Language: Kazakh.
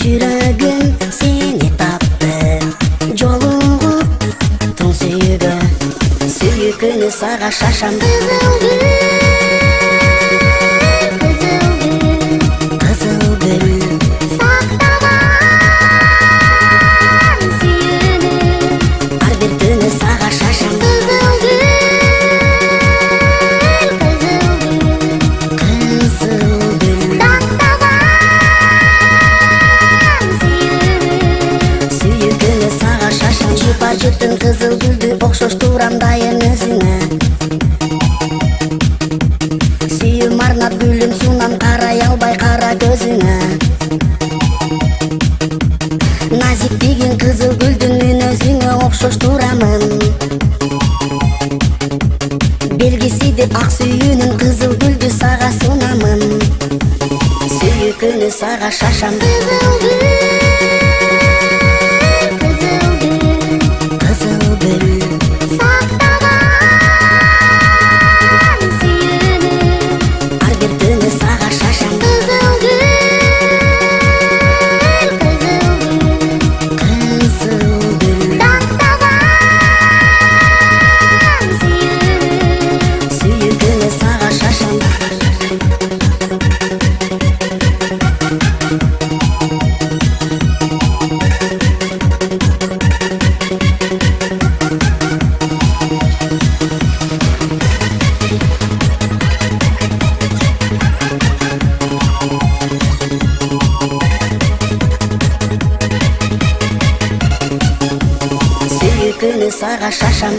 Жүрегім сені тапты, жолыңғы тың сүйігі, сүйікіні саға шашам. Қызыл гүл сақтаған сүйіні, ар бір түні саға шашам. Жыптың қызыл гүлді оқшоштурам дайын өзіңе, сүйім арнап гүлім сунам, қарай албай қара көзіңе. Назик деген қызыл гүлдің мен өзіңе оқшоштурамын, белгісі деп ақ сүйінің қызыл гүлді саға сунамын, сүйікіні саға шашам. Сүйікіні саға шашам.